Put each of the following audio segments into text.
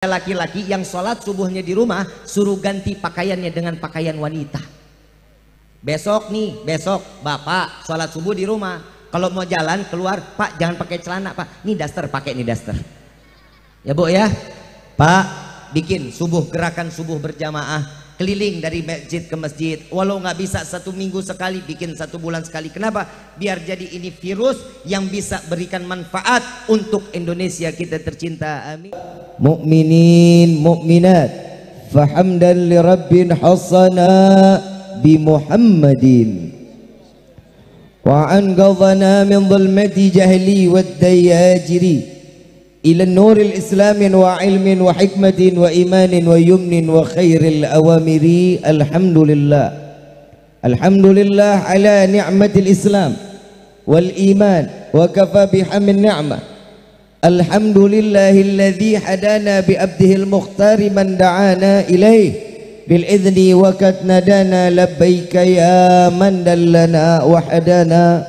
laki-laki yang sholat subuhnya di rumah suruh ganti pakaiannya dengan pakaian wanita. Besok bapak sholat subuh di rumah, kalau mau jalan keluar, pak jangan pakai celana pak, nih daster, pakai nih daster ya bu ya pak. Bikin subuh, gerakan subuh berjamaah, keliling dari masjid ke masjid, walau nggak bisa 1 minggu sekali, bikin 1 bulan sekali. Kenapa? Biar jadi ini virus yang bisa berikan manfaat untuk Indonesia kita tercinta. Amin. Mu'minin mu'minat fahamdan li rabbin hasana bi Muhammadin wa anqadhana min dhulmati jahli wad dayajiri ila nuril islamin wa ilmin wa hikmatin wa imanin wa yumnin wa khairil awamiri. Alhamdulillah ala ni'matil islam wal iman wa kafa bihamin ni'mah. Alhamdulillahilladzi hadana bi abdihil mukhtari man da'ana ilaih bil idzni wa katnadana labbaika ya man dallana wa hadana.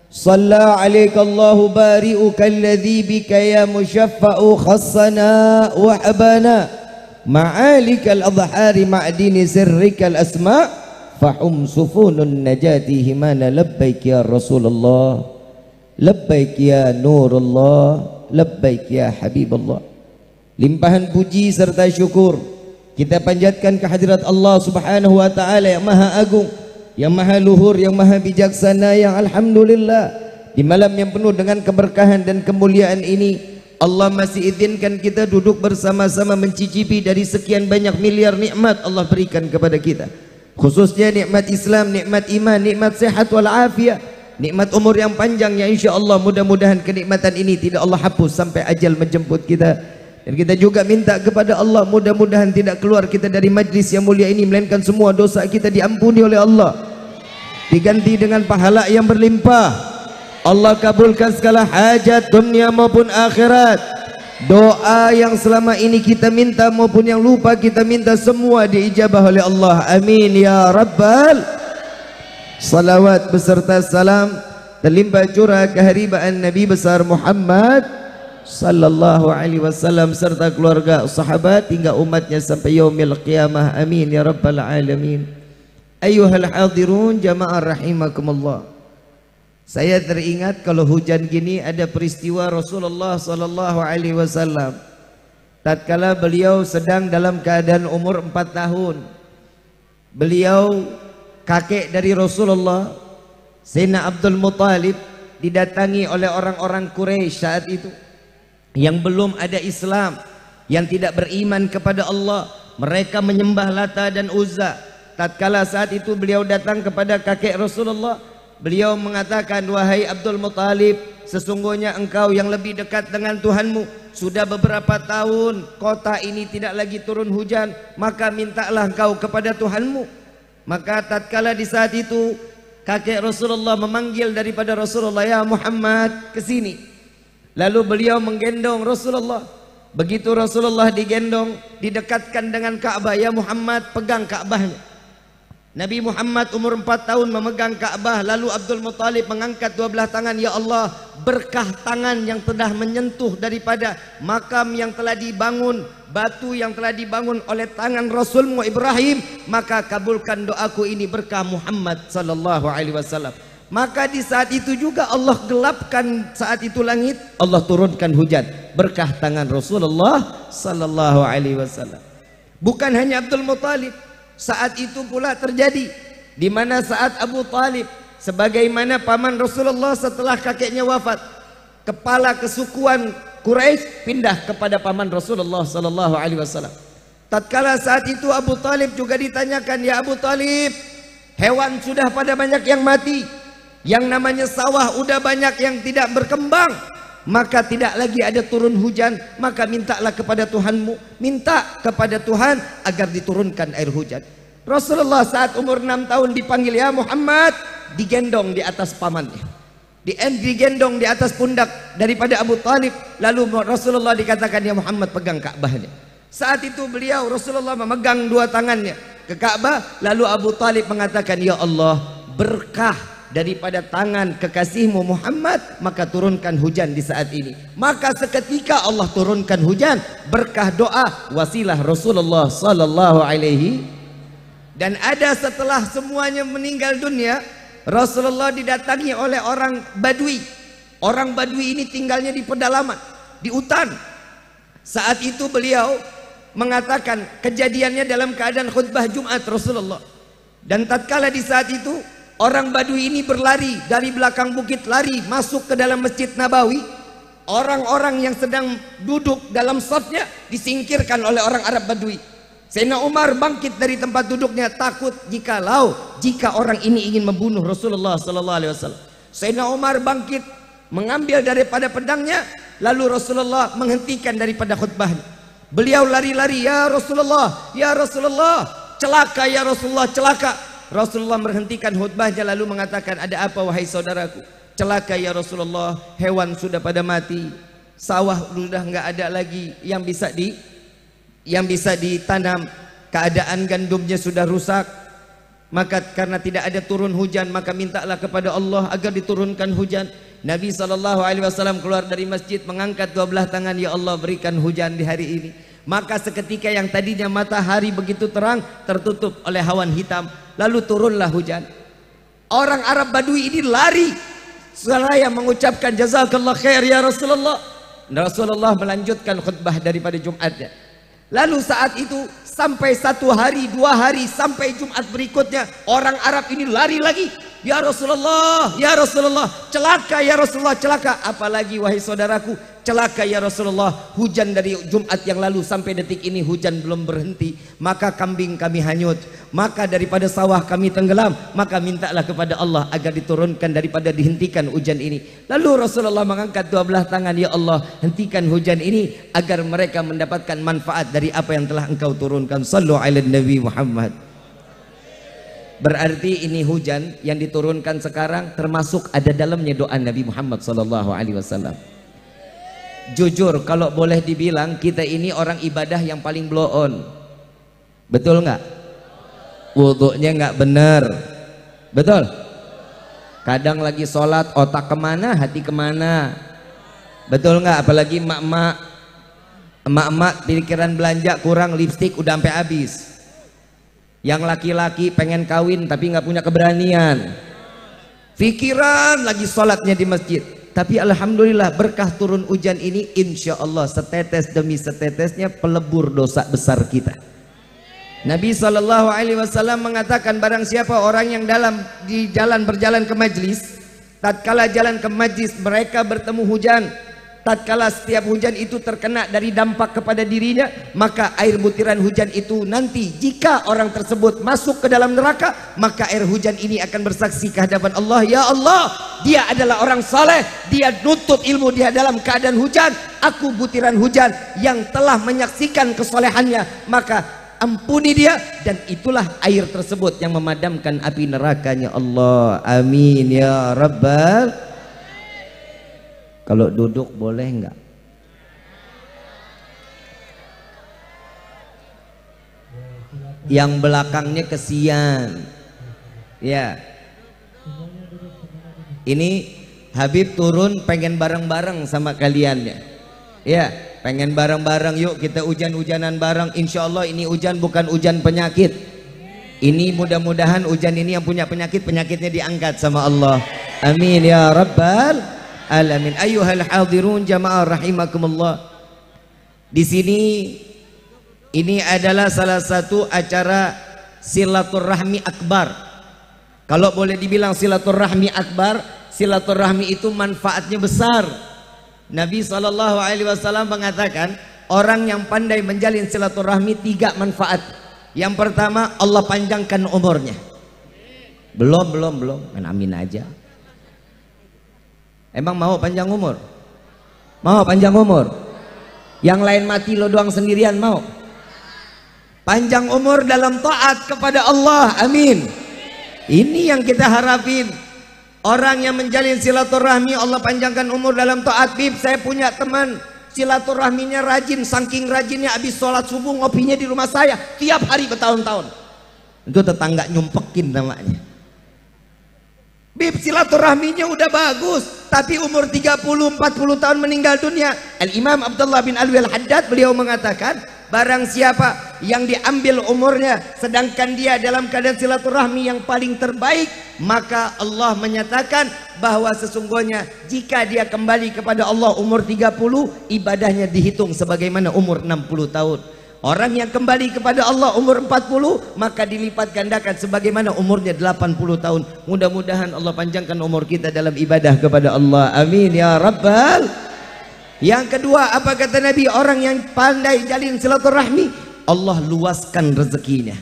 Shalla alaika Allahu bari'uka alladzi bika ya musyaffa'u khassana wa habana ma'alikal adhari ma'dini sirrikal asma' fahum sufunun najati himana labbaik ya Rasulullah, labbaik ya Nurullah, labbaik ya Habibullah. Limpahan puji serta syukur kita panjatkan kehadirat Allah Subhanahu wa taala yang maha agung, yang maha luhur, yang maha bijaksana, yang alhamdulillah di malam yang penuh dengan keberkahan dan kemuliaan ini Allah masih izinkan kita duduk bersama-sama mencicipi dari sekian banyak miliar nikmat Allah berikan kepada kita, khususnya nikmat Islam, nikmat iman, nikmat sehat wal afiat, nikmat umur yang panjang yang insya Allah mudah-mudahan kenikmatan ini tidak Allah hapus sampai ajal menjemput kita. Dan kita juga minta kepada Allah mudah-mudahan tidak keluar kita dari majlis yang mulia ini melainkan semua dosa kita diampuni oleh Allah, diganti dengan pahala yang berlimpah. Allah kabulkan segala hajat dunia maupun akhirat. Doa yang selama ini kita minta maupun yang lupa kita minta semua diijabah oleh Allah. Amin ya rabbal. Salawat beserta salam terlimpah curah keharibaan Nabi besar Muhammad sallallahu alaihi wasallam serta keluarga, sahabat hingga umatnya sampai yaumil qiyamah. Amin ya rabbal alamin. Ayyuhal hadirun jamaah rahimakumullah. Saya teringat kalau hujan gini ada peristiwa Rasulullah sallallahu alaihi wasallam tatkala beliau sedang dalam keadaan umur 4 tahun. Beliau kakek dari Rasulullah, Sayyidina Abdul Muttalib, didatangi oleh orang-orang Quraisy saat itu yang belum ada Islam, yang tidak beriman kepada Allah. Mereka menyembah Lata dan Uzza. Tatkala saat itu beliau datang kepada kakek Rasulullah, beliau mengatakan, wahai Abdul Muttalib, sesungguhnya engkau yang lebih dekat dengan Tuhanmu. Sudah beberapa tahun kota ini tidak lagi turun hujan, maka mintalah engkau kepada Tuhanmu. Maka tatkala di saat itu kakek Rasulullah memanggil daripada Rasulullah, ya Muhammad, ke sini. Lalu beliau menggendong Rasulullah. Begitu Rasulullah digendong, didekatkan dengan Ka'bah, ya Muhammad, pegang Ka'bahnya. Nabi Muhammad umur 4 tahun memegang Ka'bah. Lalu Abdul Muttalib mengangkat 12 tangan, ya Allah, berkah tangan yang telah menyentuh daripada makam yang telah dibangun, batu yang telah dibangun oleh tangan Rasulmu Ibrahim, maka kabulkan doaku ini berkah Muhammad sallallahu alaihi wasallam. Maka di saat itu juga Allah gelapkan saat itu langit, Allah turunkan hujan berkah tangan Rasulullah sallallahu alaihi wasallam. Bukan hanya Abdul Muttalib, saat itu pula terjadi di mana saat Abu Talib sebagaimana paman Rasulullah setelah kakeknya wafat, kepala kesukuan Quraisy pindah kepada paman Rasulullah sallallahu alaihi wasallam. Tatkala saat itu Abu Talib juga ditanyakan, ya Abu Talib, hewan sudah pada banyak yang mati, yang namanya sawah udah banyak yang tidak berkembang, maka tidak lagi ada turun hujan, maka mintalah kepada Tuhanmu, minta kepada Tuhan agar diturunkan air hujan. Rasulullah saat umur 6 tahun dipanggil, ya Muhammad, digendong di atas pamannya, digendong di atas pundak daripada Abu Talib. Lalu Rasulullah dikatakan, ya Muhammad, pegang Ka'bahnya. Saat itu beliau Rasulullah memegang 2 tangannya ke Ka'bah. Lalu Abu Talib mengatakan, ya Allah, berkah daripada tangan kekasihmu Muhammad, maka turunkan hujan di saat ini. Maka seketika Allah turunkan hujan berkah doa wasilah Rasulullah sallallahu alaihi. Dan ada setelah semuanya meninggal dunia, Rasulullah didatangi oleh orang Badui. Orang Badui ini tinggalnya di pedalaman, di hutan. Saat itu beliau mengatakan kejadiannya dalam keadaan khutbah Jumat Rasulullah. Dan tatkala di saat itu orang Badui ini berlari dari belakang bukit, lari masuk ke dalam Masjid Nabawi. Orang-orang yang sedang duduk dalam safnya disingkirkan oleh orang Arab Badui. Sayyidina Umar bangkit dari tempat duduknya, takut jika orang ini ingin membunuh Rasulullah sallallahu alaihi wasallam. Sayyidina Umar bangkit mengambil daripada pedangnya, lalu Rasulullah menghentikan daripada khutbahnya. Beliau lari-lari, ya Rasulullah, celaka ya Rasulullah, celaka. Rasulullah menghentikan khutbahnya lalu mengatakan, ada apa wahai saudaraku? Celaka ya Rasulullah, hewan sudah pada mati, sawah sudah nggak ada lagi yang bisa ditanam, keadaan gandumnya sudah rusak. Maka karena tidak ada turun hujan, maka mintalah kepada Allah agar diturunkan hujan. Nabi SAW keluar dari masjid mengangkat dua belah tangan, ya Allah berikan hujan di hari ini. Maka seketika yang tadinya matahari begitu terang tertutup oleh awan hitam, lalu turunlah hujan. Orang Arab Badui ini lari seraya mengucapkan jazakallah khair ya Rasulullah. Rasulullah melanjutkan khutbah daripada Jumatnya. Lalu saat itu sampai 1 hari, 2 hari, sampai Jumat berikutnya orang Arab ini lari lagi, ya Rasulullah, celaka ya Rasulullah, celaka. Apalagi wahai saudaraku, celaka ya Rasulullah, hujan dari Jumat yang lalu sampai detik ini hujan belum berhenti. Maka kambing kami hanyut, maka daripada sawah kami tenggelam, maka mintalah kepada Allah agar diturunkan daripada dihentikan hujan ini. Lalu Rasulullah mengangkat dua belah tangan, ya Allah hentikan hujan ini agar mereka mendapatkan manfaat dari apa yang telah engkau turunkan. Sallu ala Nabi Muhammad. Berarti ini hujan yang diturunkan sekarang termasuk ada dalamnya doa Nabi Muhammad sallallahu alaihi wasallam. Jujur kalau boleh dibilang, kita ini orang ibadah yang paling blow on. Betul nggak? Wudhunya nggak bener. Betul? Kadang lagi sholat otak kemana, hati kemana. Betul nggak? Apalagi emak-emak pikiran belanja kurang, lipstik udah sampai habis. Yang laki-laki pengen kawin tapi nggak punya keberanian, pikiran lagi sholatnya di masjid. Tapi alhamdulillah berkah turun hujan ini, insya Allah setetes demi setetesnya pelebur dosa besar kita. Nabi SAW mengatakan, barang siapa orang yang berjalan ke majlis, tatkala jalan ke majlis mereka bertemu hujan, tatkala setiap hujan itu terkena dari dampak kepada dirinya, maka air butiran hujan itu nanti jika orang tersebut masuk ke dalam neraka, maka air hujan ini akan bersaksi ke hadapan Allah, ya Allah, dia adalah orang saleh, dia nuntut ilmu dia dalam keadaan hujan, aku butiran hujan yang telah menyaksikan kesolehannya, maka ampuni dia, dan itulah air tersebut yang memadamkan api nerakanya Allah. Amin ya Rabbal. Kalau duduk boleh enggak? Yang belakangnya kesian. Ya. Ini Habib turun pengen bareng-bareng sama kalian ya. Ya, pengen bareng-bareng, yuk kita hujan-hujanan bareng. Insya Allah ini hujan bukan hujan penyakit. Ini mudah-mudahan hujan ini yang punya penyakit, penyakitnya diangkat sama Allah. Amin ya Rabbal alamin. Ayyuhal hadirun jamaah rahimakumullah. Di sini ini adalah salah satu acara silaturahmi akbar. Kalau boleh dibilang silaturahmi akbar, silaturahmi itu manfaatnya besar. Nabi SAW mengatakan, orang yang pandai menjalin silaturahmi 3 manfaat. Yang pertama, Allah panjangkan umurnya. Belum, amin aja. Emang mau panjang umur? Mau panjang umur? Yang lain mati lo doang sendirian mau? Panjang umur dalam taat kepada Allah, amin. Ini yang kita harapin. Orang yang menjalin silaturahmi Allah panjangkan umur dalam taat. Bib, saya punya teman silaturahminya rajin, saking rajinnya habis sholat subuh ngopinya di rumah saya tiap hari bertahun-tahun. Itu tetangga nyumpekin namanya. Bib, silaturahminya udah bagus, tapi umur 30-40 tahun meninggal dunia. Al-Imam Abdullah bin Alwi Al-Haddad beliau mengatakan, barang siapa yang diambil umurnya sedangkan dia dalam keadaan silaturahmi yang paling terbaik, maka Allah menyatakan bahwa sesungguhnya jika dia kembali kepada Allah umur 30, ibadahnya dihitung sebagaimana umur 60 tahun. Orang yang kembali kepada Allah umur 40, maka dilipat gandakan sebagaimana umurnya 80 tahun. Mudah-mudahan Allah panjangkan umur kita dalam ibadah kepada Allah. Amin ya Rabbal. Yang kedua, apa kata Nabi? Orang yang pandai jalin silaturahmi, Allah luaskan rezekinya.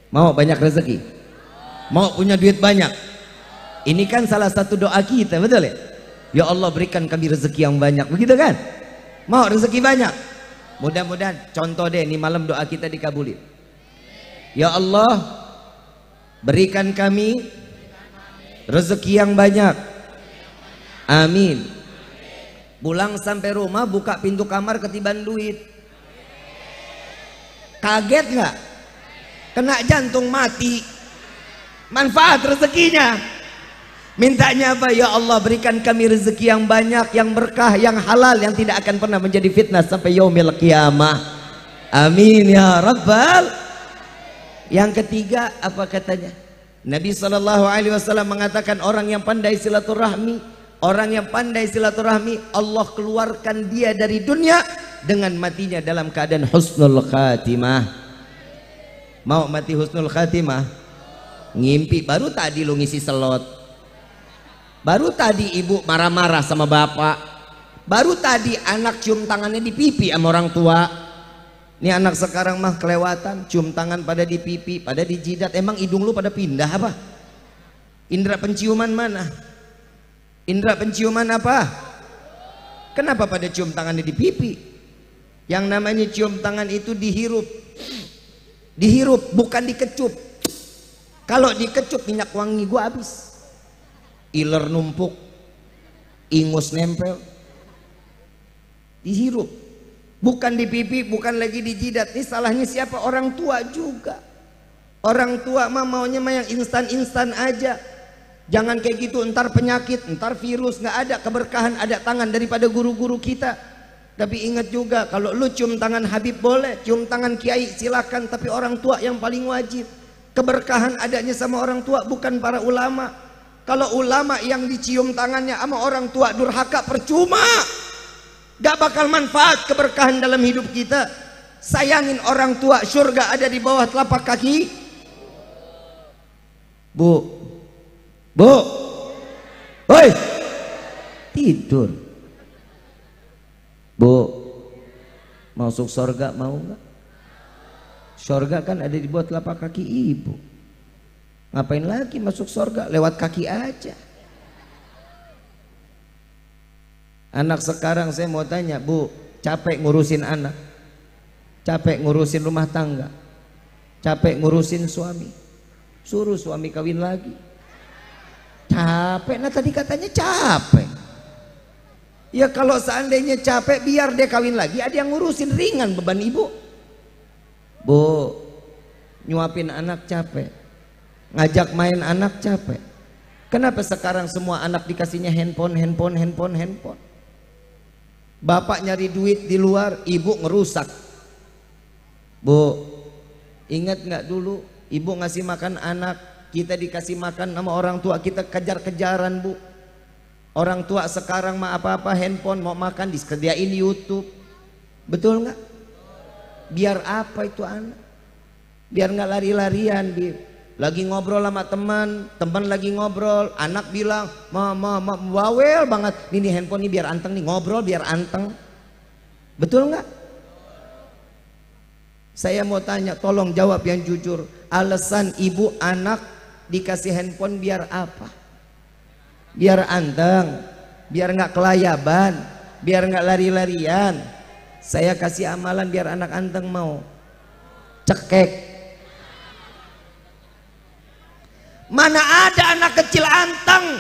Mau banyak rezeki? Mau punya duit banyak? Ini kan salah satu doa kita, betul ya? Ya Allah, berikan kami rezeki yang banyak, begitu kan? Mau rezeki banyak? Mudah-mudahan, contoh deh, ini malam doa kita dikabulin. Ya Allah, berikan kami rezeki yang banyak. Amin. Pulang sampai rumah, buka pintu kamar ketiban duit. Kaget nggak? Kena jantung mati. Manfaat rezekinya. Mintanya apa? Ya Allah, berikan kami rezeki yang banyak, yang berkah, yang halal, yang tidak akan pernah menjadi fitnah sampai yaumil qiyamah. Amin ya Rabbal. Yang ketiga, apa katanya? Nabi SAW mengatakan, orang yang pandai silaturahmi, orang yang pandai silaturahmi, Allah keluarkan dia dari dunia dengan matinya dalam keadaan husnul khatimah. Mau mati husnul khatimah? Ngimpi, baru tadi lu ngisi selot, baru tadi ibu marah-marah sama bapak, baru tadi anak cium tangannya di pipi sama orang tua. Ini anak sekarang mah kelewatan, cium tangan pada di pipi, pada di jidat. Emang hidung lu pada pindah apa? Indra penciuman mana? Indra penciuman apa? Kenapa pada cium tangannya di pipi? Yang namanya cium tangan itu dihirup. Dihirup, bukan dikecup. Kalau dikecup minyak wangi gua habis. Iler numpuk, ingus nempel, dihirup, bukan di pipi, bukan lagi di jidat. Ini salahnya siapa? Orang tua juga. Orang tua mah maunya mah yang instan-instan aja. Jangan kayak gitu, entar penyakit, entar virus. Nggak ada keberkahan, ada tangan daripada guru-guru kita. Tapi ingat juga, kalau lu cium tangan Habib boleh, cium tangan Kiai silakan, tapi orang tua yang paling wajib. Keberkahan adanya sama orang tua, bukan para ulama. Kalau ulama yang dicium tangannya sama orang tua durhaka, percuma, gak bakal manfaat keberkahan dalam hidup kita. Sayangin orang tua, surga ada di bawah telapak kaki. Bu, woi, tidur. Bu, masuk surga mau gak? Surga kan ada di bawah telapak kaki ibu. Ngapain lagi masuk surga? Lewat kaki aja. Anak sekarang saya mau tanya, Bu, capek ngurusin anak, capek ngurusin rumah tangga, capek ngurusin suami, suruh suami kawin lagi. Capek, nah tadi katanya capek. Ya kalau seandainya capek, biar dia kawin lagi, ada yang ngurusin, ringan beban ibu. Bu, nyuapin anak capek, ngajak main anak capek. Kenapa sekarang semua anak dikasihnya handphone? Bapak nyari duit di luar, ibu ngerusak. Bu, ingat nggak dulu ibu ngasih makan anak, kita dikasih makan sama orang tua kita kejar-kejaran, Bu. Orang tua sekarang mah apa-apa handphone, mau makan disediain YouTube. Betul nggak? Biar apa itu anak? Biar nggak lari-larian, lagi ngobrol sama teman lagi ngobrol, anak bilang, mama bawel banget, ini handphone ini biar anteng nih, ngobrol biar anteng. Betul nggak? Saya mau tanya, tolong jawab yang jujur. Alasan ibu anak dikasih handphone biar apa? Biar anteng, biar nggak kelayaban, biar nggak lari-larian. Saya kasih amalan biar anak anteng mau cekek. Mana ada anak kecil anteng?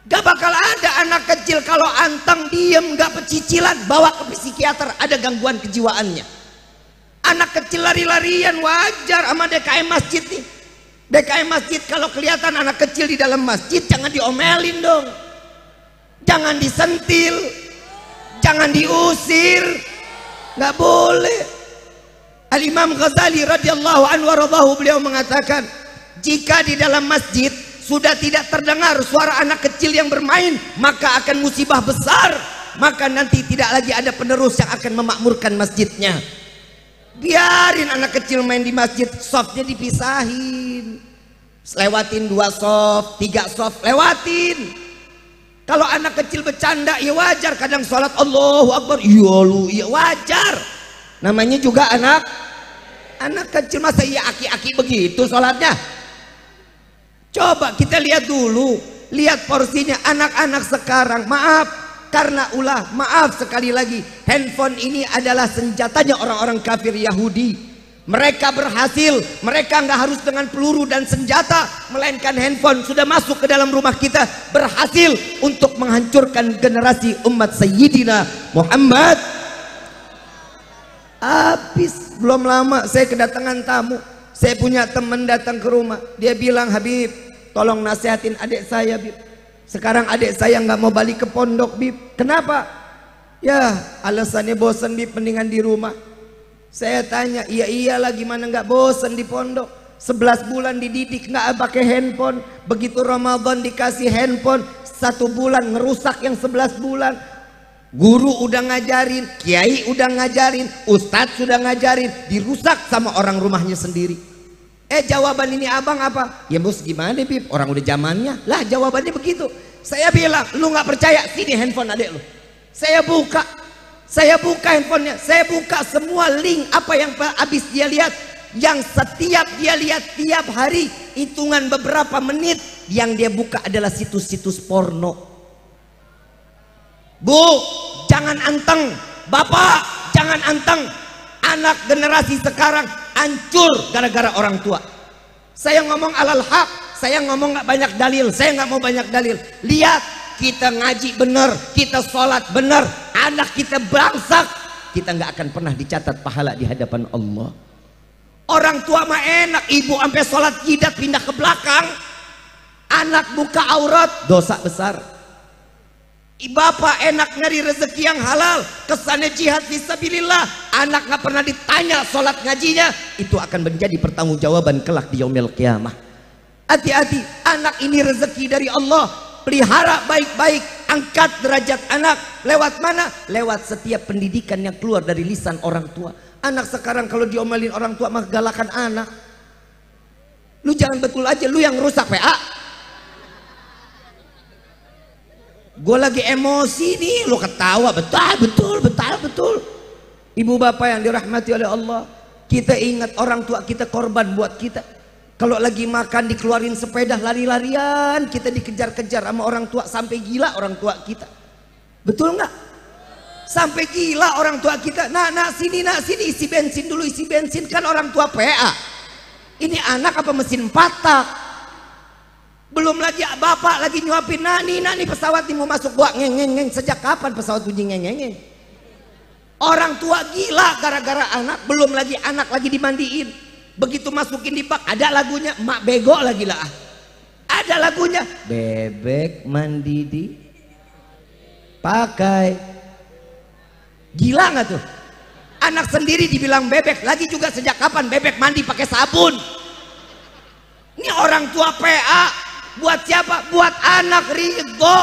Gak bakal ada anak kecil kalau anteng diem gak pecicilan, bawa ke psikiater, ada gangguan kejiwaannya. Anak kecil lari-larian wajar sama DKM masjid nih. DKM masjid kalau kelihatan anak kecil di dalam masjid jangan diomelin dong, jangan disentil, jangan diusir, nggak boleh. Al-Imam Ghazali radhiyallahu anhu waradahu, beliau mengatakan, jika di dalam masjid sudah tidak terdengar suara anak kecil yang bermain, maka akan musibah besar, maka nanti tidak lagi ada penerus yang akan memakmurkan masjidnya. Biarin anak kecil main di masjid, softnya dipisahin, lewatin 2 soft, 3 soft, lewatin. Kalau anak kecil bercanda ya wajar, kadang sholat Allahu Akbar iya lu, iya wajar, namanya juga anak kecil, masa iya aki-aki begitu sholatnya? Coba kita lihat dulu, lihat porsinya. Anak-anak sekarang, maaf karena maaf sekali lagi, handphone ini adalah senjatanya orang-orang kafir Yahudi. Mereka berhasil, mereka nggak harus dengan peluru dan senjata, melainkan handphone sudah masuk ke dalam rumah kita, berhasil untuk menghancurkan generasi umat Sayyidina Muhammad. Habis belum lama saya kedatangan tamu. Saya punya teman datang ke rumah, dia bilang, Habib tolong nasihatin adik saya Bib, sekarang adik saya nggak mau balik ke pondok Bib. Kenapa? Ya alasannya bosan Bib, mendingan di rumah. Saya tanya, iyalah gimana nggak bosan di pondok, 11 bulan dididik nggak pakai handphone, begitu Ramadan dikasih handphone, 1 bulan ngerusak yang 11 bulan. Guru udah ngajarin, kiai udah ngajarin, ustadz sudah ngajarin, dirusak sama orang rumahnya sendiri. Jawaban ini abang apa? Ya bos gimana Bib, orang udah zamannya. Lah jawabannya begitu. Saya bilang, lu nggak percaya, sini handphone adek lu. Saya buka handphonenya, saya buka semua link apa yang habis dia lihat, yang setiap dia lihat tiap hari, hitungan beberapa menit yang dia buka adalah situs-situs porno. Bu, jangan anteng. Bapak, jangan anteng. Anak generasi sekarang hancur gara-gara orang tua. Saya ngomong alal haq, saya ngomong nggak banyak dalil, saya nggak mau banyak dalil. Lihat, kita ngaji bener, kita sholat bener, anak kita bangsak, kita nggak akan pernah dicatat pahala di hadapan Allah. Orang tua mah enak, ibu sampai sholat jidat pindah ke belakang, anak buka aurat, dosa besar. Bapak enak nyari rezeki yang halal, kesannya jihad fisabilillah, anak nggak pernah ditanya sholat ngajinya, itu akan menjadi pertanggungjawaban kelak di yaumil qiyamah. Hati-hati, anak ini rezeki dari Allah, pelihara baik-baik, angkat derajat anak. Lewat mana? Lewat setiap pendidikan yang keluar dari lisan orang tua. Anak sekarang kalau diomelin orang tua mah galakan anak. Lu jangan betul aja, lu yang rusak PA. Gue lagi emosi nih, lo ketawa, betul. Ibu bapak yang dirahmati oleh Allah, kita ingat orang tua kita korban buat kita. Kalau lagi makan dikeluarin sepeda lari-larian, kita dikejar-kejar sama orang tua sampai gila orang tua kita. Betul nggak? Sampai gila orang tua kita. Nak sini isi bensin dulu, isi bensin, kan orang tua PA. Ini anak apa mesin patak? Belum lagi bapak lagi nyuapin, nani pesawat nih mau masuk, gua ngeng. Sejak kapan pesawat bunyi ngeng? Orang tua gila gara-gara anak. Belum lagi anak lagi dimandiin, begitu masukin di bak ada lagunya, mak bego lagi lah, ada lagunya, bebek mandi di pakai. Gila nggak tuh? Anak sendiri dibilang bebek, lagi juga sejak kapan bebek mandi pakai sabun? Ini orang tua PA. Buat siapa? Buat anak ridho.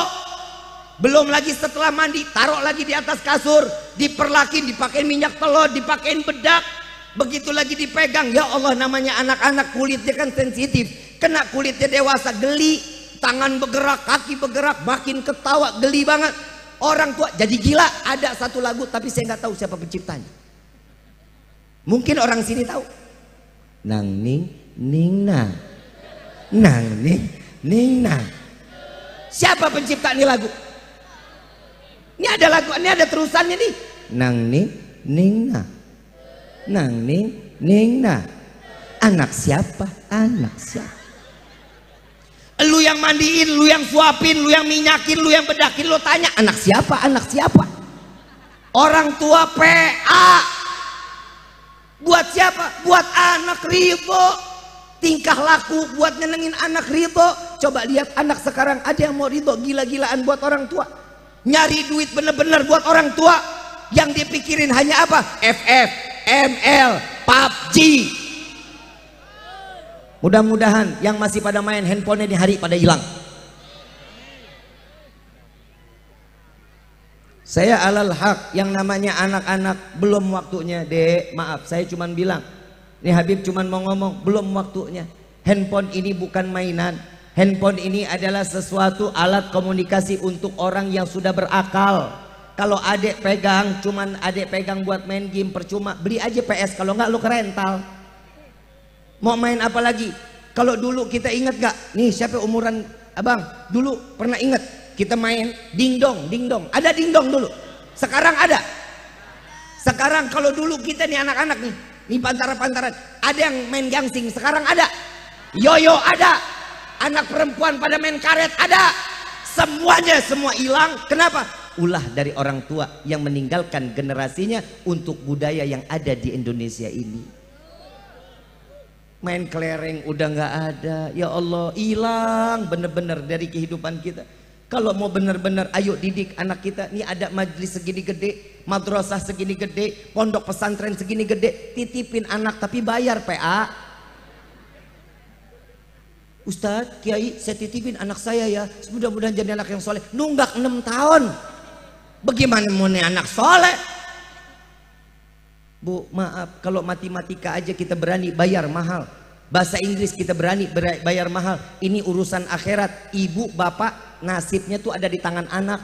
Belum lagi setelah mandi taruh lagi di atas kasur, diperlakin, dipakein minyak telur, dipakein bedak. Begitu lagi dipegang, ya Allah, namanya anak-anak kulitnya kan sensitif, kena kulitnya dewasa geli, tangan bergerak, kaki bergerak, makin ketawa, geli banget. Orang tua jadi gila. Ada satu lagu tapi saya nggak tahu siapa penciptanya. Mungkin orang sini tahu. Nang ning na, nang ning na. Siapa pencipta ini lagu? Ini ada lagu, ini ada terusannya nih. Nang ning na, nang ning na. Anak siapa? Anak siapa? Lu yang mandiin, lu yang suapin, lu yang minyakin, lu yang bedakin, lu tanya anak siapa? Anak siapa? Orang tua PA. Buat siapa? Buat anak ridho. tingkah laku buat nyenengin anak ridho. Coba lihat anak sekarang, ada yang mau ridho gila-gilaan buat orang tua, nyari duit bener-bener buat orang tua. Yang dipikirin hanya apa? FF, ML, PUBG. Mudah-mudahan yang masih pada main handphonenya di hari pada hilang. Saya alal haq, yang namanya anak-anak belum waktunya. Dek, maaf, saya cuman bilang, nih Habib cuman mau ngomong, belum waktunya. Handphone ini bukan mainan. Handphone ini adalah sesuatu alat komunikasi untuk orang yang sudah berakal. Kalau adek pegang, cuman adek pegang buat main game, percuma. Beli aja PS, kalau enggak lu ke rental. Mau main apa lagi? Kalau dulu kita ingat gak? Nih siapa umuran abang? Dulu pernah ingat kita main dingdong, dingdong. Ada dingdong dulu. Sekarang ada. Sekarang kalau dulu kita nih anak-anak nih pantaran-pantaran, ada yang main gangsing. Sekarang ada. Yoyo ada. Anak perempuan pada main karet ada. Semuanya semua hilang. Kenapa? Ulah dari orang tua yang meninggalkan generasinya untuk budaya yang ada di Indonesia ini. Main kelereng udah nggak ada. Ya Allah, hilang bener-bener dari kehidupan kita. Kalau mau bener-bener, ayo didik anak kita. Nih ada majelis segini gede, madrasah segini gede, pondok pesantren segini gede. Titipin anak tapi bayar PA. Ustadz, Kiai, saya titipin anak saya ya, mudah-mudahan jadi anak yang soleh. Nunggak 6 tahun. Bagaimana mau nih anak soleh? Bu, maaf, kalau matematika aja kita berani bayar mahal. Bahasa Inggris kita berani bayar mahal. Ini urusan akhirat. Ibu bapak nasibnya tuh ada di tangan anak.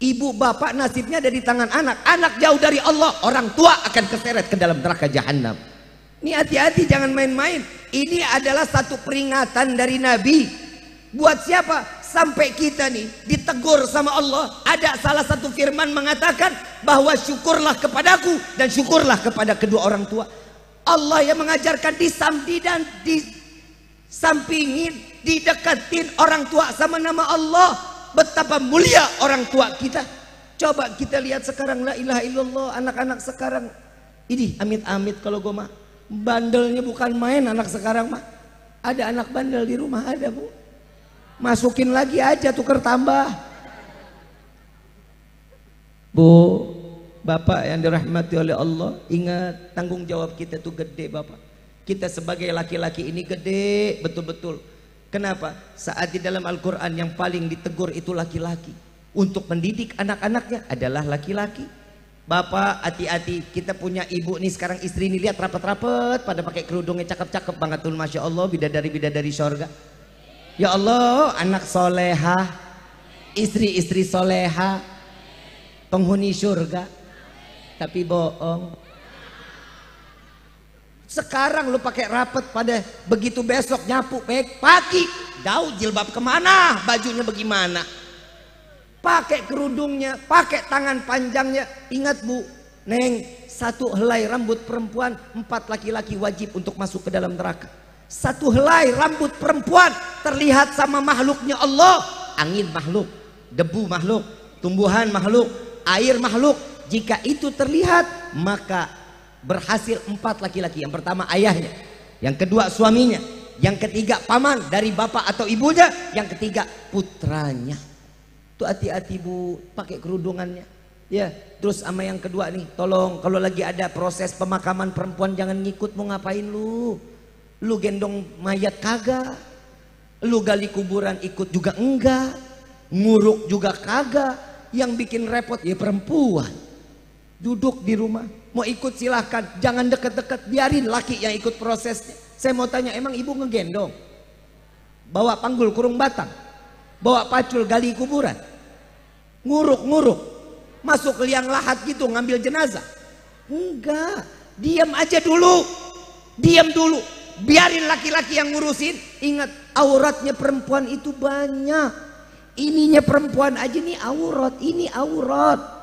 Ibu bapak nasibnya ada di tangan anak. Anak jauh dari Allah, orang tua akan keseret ke dalam neraka jahanam. Ini hati-hati, jangan main-main. Ini adalah satu peringatan dari Nabi. Buat siapa? Sampai kita nih ditegur sama Allah. Ada salah satu firman mengatakan bahwa syukurlah kepadaku dan syukurlah kepada kedua orang tua. Allah yang mengajarkan disamdi dan disampingin, dideketin orang tua sama nama Allah. Betapa mulia orang tua kita. Coba kita lihat sekarang, la ilaha illallah, anak-anak sekarang ini amit-amit kalau gue mah bandelnya bukan main. Anak sekarang mah ada anak bandel di rumah, ada bu, masukin lagi aja tuker tambah. Bu, bapak yang dirahmati oleh Allah, ingat tanggung jawab kita tuh gede bapak. Kita sebagai laki-laki ini gede betul-betul. Kenapa? Saat di dalam Al-Quran yang paling ditegur itu laki-laki. Untuk mendidik anak-anaknya adalah laki-laki. Bapak hati-hati, kita punya ibu nih sekarang, istri nih lihat rapet-rapet pada pakai kerudungnya cakep-cakep banget tuh, Masya Allah, bidadari-bidadari sorga. Ya Allah, anak solehah, istri-istri solehah, penghuni surga. Tapi bohong. Sekarang lu pakai rapet pada begitu besok nyapu pagi, jauh jilbab kemana, bajunya bagaimana? Pakai kerudungnya, pakai tangan panjangnya. Ingat bu, Neng, satu helai rambut perempuan, 4 laki-laki wajib untuk masuk ke dalam neraka. Satu helai rambut perempuan terlihat sama makhluknya Allah. Angin makhluk, debu makhluk, tumbuhan makhluk, air makhluk. Jika itu terlihat, maka berhasil 4 laki-laki. Yang pertama ayahnya, yang kedua suaminya, yang ketiga paman dari bapak atau ibunya, yang ketiga putranya. Tuh hati-hati bu, pakai kerudungannya. Ya, terus sama yang kedua nih, tolong kalau lagi ada proses pemakaman perempuan jangan ngikut. Mau ngapain lu? Lu gendong mayat kagak, lu gali kuburan ikut juga enggak, nguruk juga kagak. Yang bikin repot ya perempuan. Duduk di rumah, mau ikut silahkan, jangan deket-deket, biarin laki yang ikut prosesnya. Saya mau tanya, emang ibu ngegendong? Bawa panggul kurung batang, bawa pacul gali kuburan, nguruk-nguruk, masuk ke liang lahat gitu ngambil jenazah? Enggak, diam aja dulu, diam dulu, biarin laki-laki yang ngurusin. Ingat, auratnya perempuan itu banyak. Ininya perempuan aja nih aurat, ini aurat.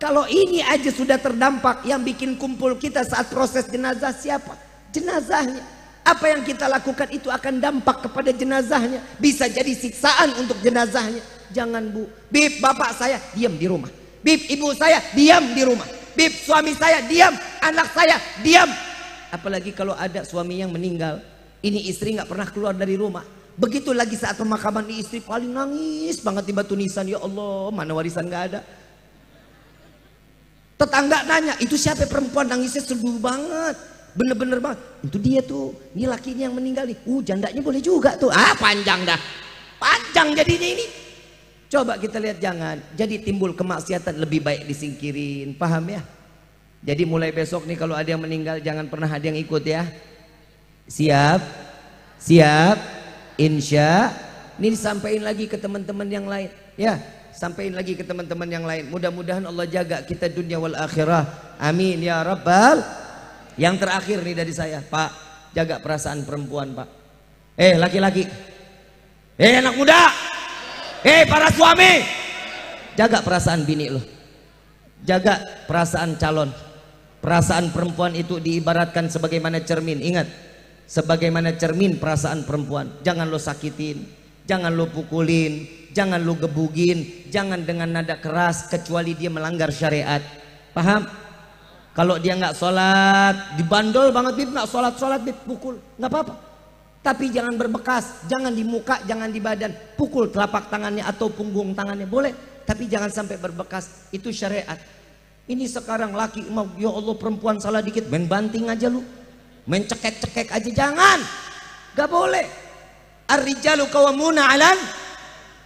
Kalau ini aja sudah terdampak, yang bikin kumpul kita saat proses jenazah siapa? Jenazahnya. Apa yang kita lakukan itu akan dampak kepada jenazahnya. Bisa jadi siksaan untuk jenazahnya. Jangan bu, bib bapak saya diam di rumah, bib ibu saya diam di rumah, bib suami saya diam, anak saya diam. Apalagi kalau ada suami yang meninggal, Ini istri nggak pernah keluar dari rumah. Begitu lagi saat pemakaman, istri paling nangis banget di batu nisan. Ya Allah, mana warisan nggak ada. Tetangga nanya, itu siapa perempuan nangisnya sedih banget, bener-bener banget. Itu dia tuh, ini lakinya yang meninggal nih. Jandanya boleh juga tuh. Panjang dah, panjang jadinya ini. Coba kita lihat, jangan. Jadi timbul kemaksiatan, lebih baik disingkirin. Paham ya? Jadi mulai besok nih kalau ada yang meninggal, jangan pernah ada yang ikut ya. Siap? Siap? Insya. Ini disampaikan lagi ke teman-teman yang lain ya. Sampaikan lagi ke teman-teman yang lain. Mudah-mudahan Allah jaga kita dunia wal akhirah. Amin ya rabbal. Yang terakhir nih dari saya, Pak, jaga perasaan perempuan, Pak. Laki-laki. Anak muda. Para suami. Jaga perasaan bini lo. Jaga perasaan calon. Perasaan perempuan itu diibaratkan sebagaimana cermin. Ingat, sebagaimana cermin perasaan perempuan. Jangan lo sakitin, jangan lo pukulin, jangan lo gebugin, jangan dengan nada keras kecuali dia melanggar syariat. Paham? Kalau dia nggak sholat, dibandol banget, Bib, nggak sholat, Bib, pukul, nggak apa-apa. Tapi jangan berbekas, jangan di muka, jangan di badan. Pukul telapak tangannya atau punggung tangannya boleh, tapi jangan sampai berbekas. Itu syariat. Ini sekarang laki mau, ya Allah, perempuan salah dikit main banting aja lu, main cekek-cekek aja, jangan, gak boleh. Ar-rijalu qawwamuna 'alan,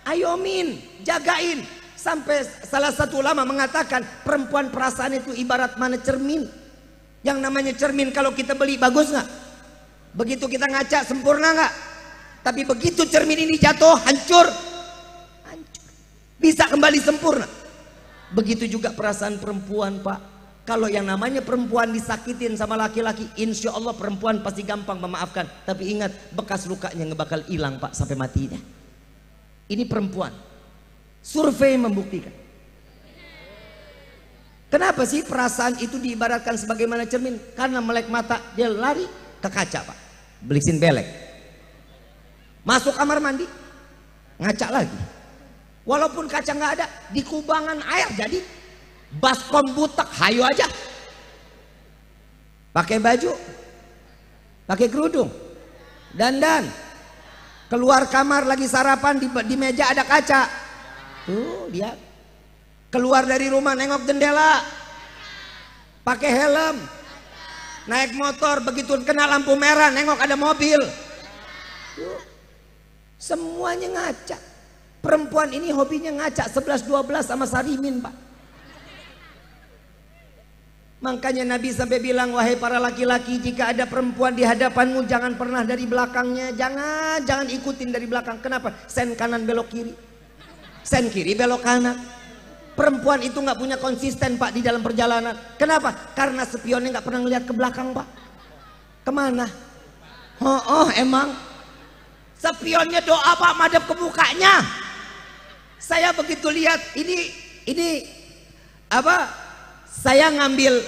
ayomin, jagain. Sampai salah satu ulama mengatakan perempuan perasaan itu ibarat mana cermin. Yang namanya cermin kalau kita beli bagus nggak? Begitu kita ngaca sempurna nggak? Tapi begitu cermin ini jatuh, hancur, bisa kembali sempurna. Begitu juga perasaan perempuan, Pak. Kalau yang namanya perempuan disakitin sama laki-laki, insya Allah perempuan pasti gampang memaafkan. Tapi ingat, bekas lukanya nggak bakal hilang, Pak, sampai matinya. Ini perempuan. Survei membuktikan. Kenapa sih perasaan itu diibaratkan sebagaimana cermin? Karena melek mata, dia lari ke kaca, Pak. Belisin belek. Masuk kamar mandi, ngaca lagi. Walaupun kaca nggak ada, di kubangan air jadi baskom butek, hayu aja. Pakai baju, pakai kerudung, dandan, keluar kamar lagi sarapan, di meja ada kaca. Tuh dia keluar dari rumah nengok jendela, pakai helm, naik motor, begitu kena lampu merah nengok ada mobil. Tuh, semuanya ngaca. Perempuan ini hobinya ngaca 11-12 sama Sarimin, Pak. Makanya Nabi sampai bilang, wahai para laki-laki, jika ada perempuan di hadapanmu, jangan pernah dari belakangnya. Jangan ikutin dari belakang. Kenapa? Sen kanan belok kiri, sen kiri belok kanan. Perempuan itu nggak punya konsisten, Pak, di dalam perjalanan. Kenapa? Karena spionnya nggak pernah ngeliat ke belakang, Pak. Apa? Emang spionnya doa, Pak, madep ke mukanya. Saya begitu lihat ini apa? Saya ngambil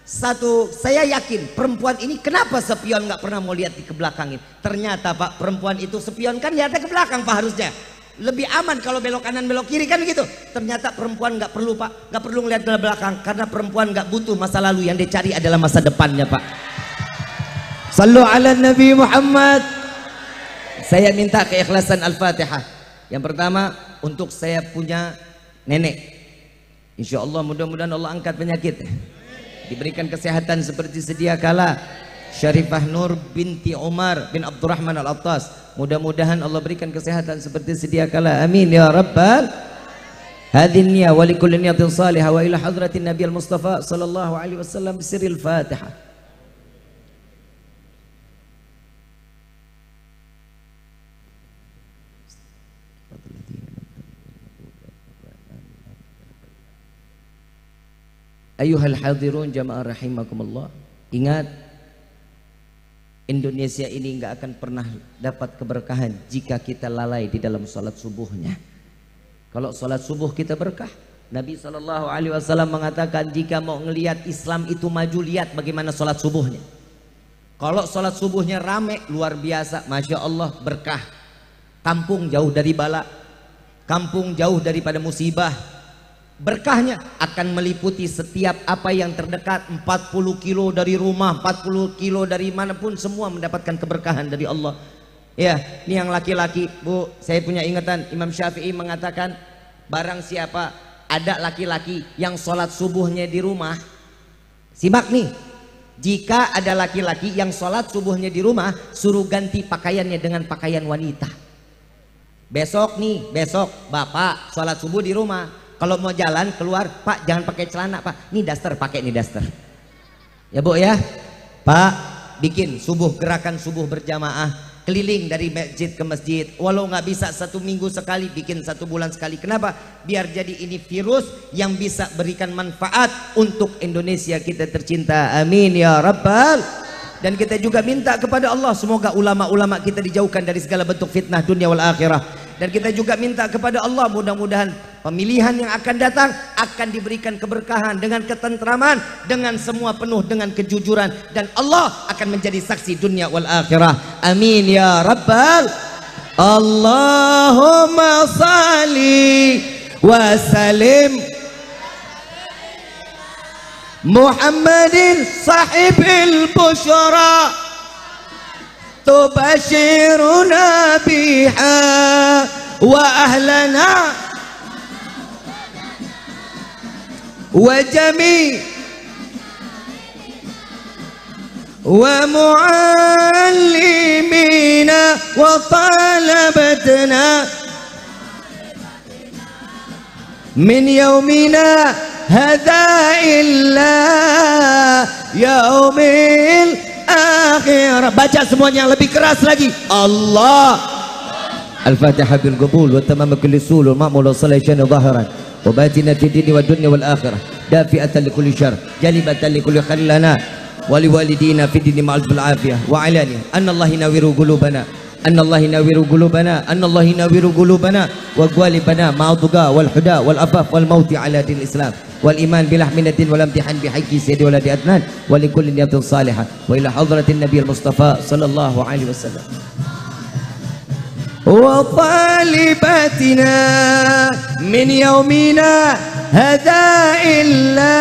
satu, saya yakin perempuan ini kenapa spion nggak pernah mau lihat di kebelakangin. Ternyata, Pak, perempuan itu spion kan lihatnya ke belakang, Pak, harusnya. Lebih aman kalau belok kanan belok kiri kan gitu. Ternyata perempuan nggak perlu, Pak, nggak perlu ngeliat ke belakang karena perempuan nggak butuh masa lalu, yang dicari adalah masa depannya, Pak. Sallu ala Nabi Muhammad. Saya minta keikhlasan Al-Fatihah. Yang pertama untuk saya punya nenek. Insya Allah mudah-mudahan Allah angkat penyakit, diberikan kesehatan seperti sedia kala. Syarifah Nur binti Umar bin Abdurrahman Al-Attas, mudah-mudahan Allah berikan kesehatan seperti sedia kala. Amin ya rabbal hadin niyah wa likulli niyatin salihah wa ila hadratin Nabi al-Mustafa sallallahu alaihi wasallam bisiril Fatihah. Ayuhal hadirun jamaah rahimakumullah. Ingat, Indonesia ini nggak akan pernah dapat keberkahan jika kita lalai di dalam sholat subuhnya. Kalau sholat subuh kita berkah, Nabi SAW mengatakan jika mau ngelihat Islam itu maju, lihat bagaimana sholat subuhnya. Kalau sholat subuhnya rame, luar biasa, Masya Allah, berkah. Kampung jauh dari bala, kampung jauh daripada musibah. Berkahnya akan meliputi setiap apa yang terdekat, 40 kilo dari rumah, 40 kilo dari manapun, semua mendapatkan keberkahan dari Allah. Ya, ini yang laki-laki, Bu, saya punya ingatan Imam Syafi'i mengatakan, barang siapa ada laki-laki yang sholat subuhnya di rumah, simak nih, jika ada laki-laki yang sholat subuhnya di rumah, suruh ganti pakaiannya dengan pakaian wanita. Besok nih, besok bapak sholat subuh di rumah, kalau mau jalan keluar, Pak jangan pakai celana Pak, nih daster, pakai nih daster. Ya Bu ya, Pak bikin subuh, gerakan subuh berjamaah, keliling dari masjid ke masjid, walau nggak bisa 1 minggu sekali, bikin 1 bulan sekali. Kenapa? Biar jadi ini virus yang bisa berikan manfaat untuk Indonesia kita tercinta. Amin ya Rabbal. Dan kita juga minta kepada Allah, semoga ulama-ulama kita dijauhkan dari segala bentuk fitnah dunia wal akhirah. Dan kita juga minta kepada Allah, mudah-mudahan pemilihan yang akan datang akan diberikan keberkahan dengan ketentraman, dengan semua penuh dengan kejujuran, dan Allah akan menjadi saksi dunia wal akhirah. Amin ya Rabbal. Allahumma salli wa salim Muhammadin sahibil busyra tubashiruna biha wa ahlana wa jami wa muallimina wa talabatna min yaumina hadha illa yaumil akhir. Baca semuanya yang lebih keras lagi. Allah. Al-Fatihah bil qabul wa tamam kulli sul wa ma'mul salatan zahiran wa batina fi dini wa dunya wal akhirah dafi'atan li kulli syarr jalibatan li kulli khair lana wa li walidina fi dini ma'al fil afiyah wa alani anna Allah yanawiru qulubana anna Allah yanawiru qulubana anna Allah yanawiru qulubana wa qalibana ma'adhuga wal huda wal afaf wal mauti ala din Islam wal iman bilah minatin wal imtihan bihaqqi sayyidi waladi adnan wa li kulli niyatin salihah wa ila hadratin nabiyil mustafa sallallahu alaihi wasallam wa talibatina min yaumina hadha illa